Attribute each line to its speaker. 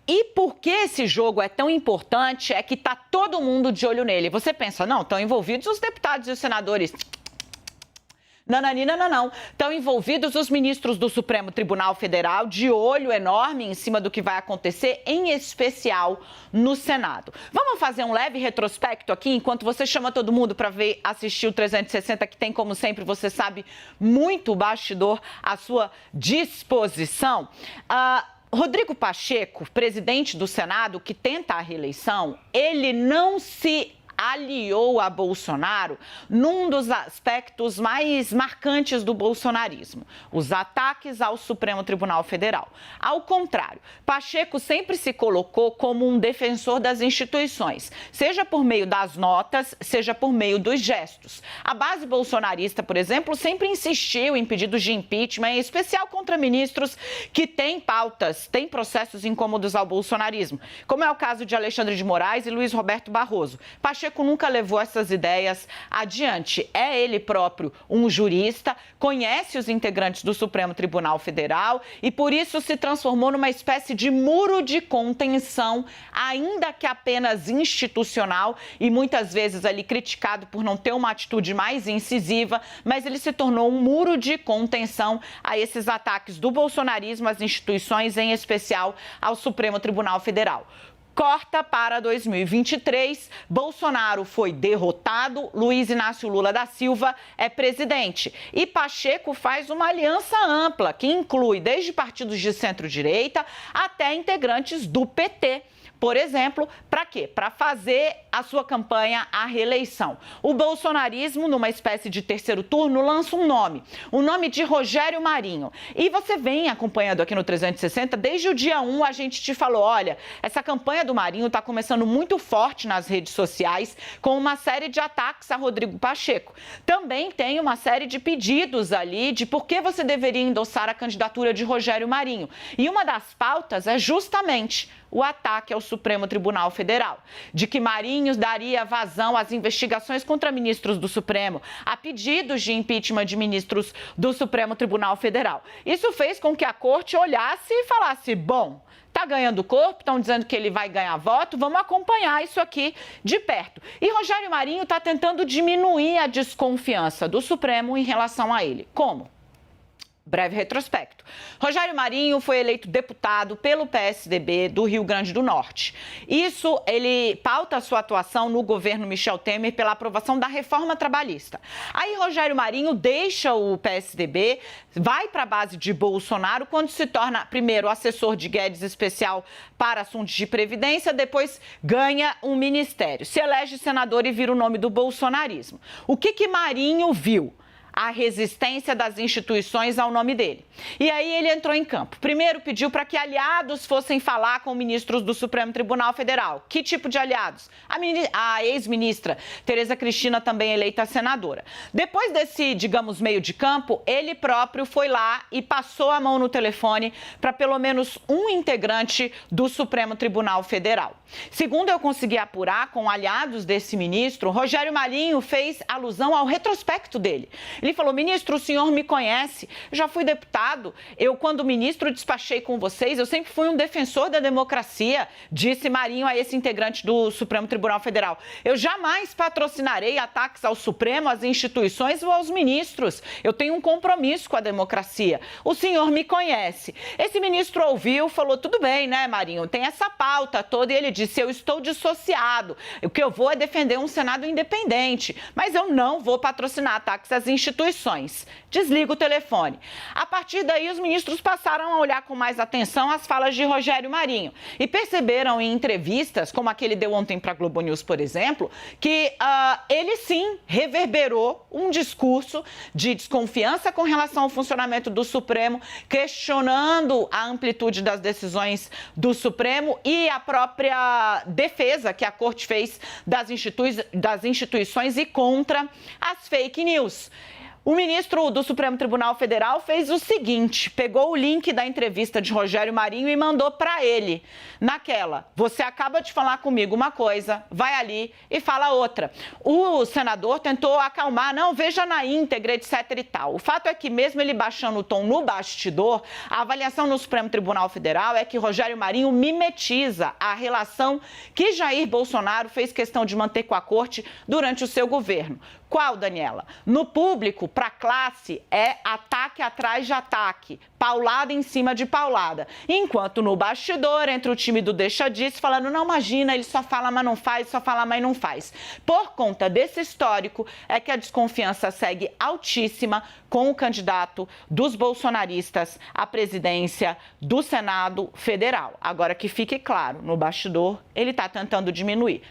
Speaker 1: E por que esse jogo é tão importante é que está todo mundo de olho nele. Você pensa, não, estão envolvidos os deputados e os senadores. Nananina, não. Estão envolvidos os ministros do Supremo Tribunal Federal, de olho enorme em cima do que vai acontecer, em especial no Senado. Vamos fazer um leve retrospecto aqui, enquanto você chama todo mundo para assistir o 360, que tem, como sempre, você sabe, muito bastidor à sua disposição. Rodrigo Pacheco, presidente do Senado, que tenta a reeleição, ele não se aliou a Bolsonaro num dos aspectos mais marcantes do bolsonarismo, os ataques ao Supremo Tribunal Federal. Ao contrário, Pacheco sempre se colocou como um defensor das instituições, seja por meio das notas, seja por meio dos gestos. A base bolsonarista, por exemplo, sempre insistiu em pedidos de impeachment, em especial contra ministros que têm pautas, têm processos incômodos ao bolsonarismo, como é o caso de Alexandre de Moraes e Luiz Roberto Barroso. Pacheco nunca levou essas ideias adiante. É ele próprio um jurista, conhece os integrantes do Supremo Tribunal Federal e, por isso, se transformou numa espécie de muro de contenção, ainda que apenas institucional e muitas vezes ali criticado por não ter uma atitude mais incisiva, mas ele se tornou um muro de contenção a esses ataques do bolsonarismo às instituições, em especial ao Supremo Tribunal Federal. Corta para 2023, Bolsonaro foi derrotado, Luiz Inácio Lula da Silva é presidente. E Pacheco faz uma aliança ampla, que inclui desde partidos de centro-direita até integrantes do PT. Por exemplo, para quê? Para fazer a sua campanha à reeleição. O bolsonarismo, numa espécie de terceiro turno, lança o nome de Rogério Marinho. E você vem acompanhando aqui no 360, desde o dia 1 a gente te falou, olha, essa campanha do Marinho está começando muito forte nas redes sociais, com uma série de ataques a Rodrigo Pacheco. Também tem uma série de pedidos ali de por que você deveria endossar a candidatura de Rogério Marinho. E uma das pautas é justamente o ataque ao Supremo Tribunal Federal, de que Marinho daria vazão às investigações contra ministros do Supremo, a pedidos de impeachment de ministros do Supremo Tribunal Federal. Isso fez com que a corte olhasse e falasse, bom, está ganhando corpo, estão dizendo que ele vai ganhar voto, vamos acompanhar isso aqui de perto. E Rogério Marinho está tentando diminuir a desconfiança do Supremo em relação a ele. Como? Breve retrospecto. Rogério Marinho foi eleito deputado pelo PSDB do Rio Grande do Norte. Isso, ele pauta a sua atuação no governo Michel Temer pela aprovação da reforma trabalhista. Aí Rogério Marinho deixa o PSDB, vai para a base de Bolsonaro, quando se torna, primeiro, assessor de Guedes especial para assuntos de previdência, depois ganha um ministério. Se elege senador e vira o nome do bolsonarismo. O que Marinho viu? A resistência das instituições ao nome dele. E aí ele entrou em campo. Primeiro pediu para que aliados fossem falar com ministros do Supremo Tribunal Federal. Que tipo de aliados? A ex-ministra Tereza Cristina, também eleita senadora. Depois desse, digamos, meio de campo, ele próprio foi lá e passou a mão no telefone para pelo menos um integrante do Supremo Tribunal Federal. Segundo eu consegui apurar com aliados desse ministro, Rogério Marinho fez alusão ao retrospecto dele. Ele falou, ministro, o senhor me conhece, eu já fui deputado, eu, quando ministro, despachei com vocês, eu sempre fui um defensor da democracia, disse Marinho a esse integrante do Supremo Tribunal Federal. Eu jamais patrocinarei ataques ao Supremo, às instituições ou aos ministros. Eu tenho um compromisso com a democracia. O senhor me conhece. Esse ministro ouviu, falou, tudo bem, né, Marinho, tem essa pauta toda, e ele disse, eu estou dissociado, o que eu vou é defender um Senado independente, mas eu não vou patrocinar ataques às instituições. Desliga o telefone. A partir daí, os ministros passaram a olhar com mais atenção as falas de Rogério Marinho e perceberam em entrevistas, como a que ele deu ontem para a Globo News, por exemplo, que ele sim reverberou um discurso de desconfiança com relação ao funcionamento do Supremo, questionando a amplitude das decisões do Supremo e a própria defesa que a Corte fez das instituições e contra as fake news. O ministro do Supremo Tribunal Federal fez o seguinte, pegou o link da entrevista de Rogério Marinho e mandou para ele. Naquela, você acaba de falar comigo uma coisa, vai ali e fala outra. O senador tentou acalmar, não, veja na íntegra, etc e tal. O fato é que mesmo ele baixando o tom no bastidor, a avaliação no Supremo Tribunal Federal é que Rogério Marinho mimetiza a relação que Jair Bolsonaro fez questão de manter com a corte durante o seu governo. Qual, Daniela? No público, para a classe, é ataque atrás de ataque, paulada em cima de paulada. Enquanto no bastidor, entre o time do deixa disso, falando, não, imagina, ele só fala, mas não faz, só fala, mas não faz. Por conta desse histórico, é que a desconfiança segue altíssima com o candidato dos bolsonaristas à presidência do Senado Federal. Agora que fique claro, no bastidor, ele está tentando diminuir.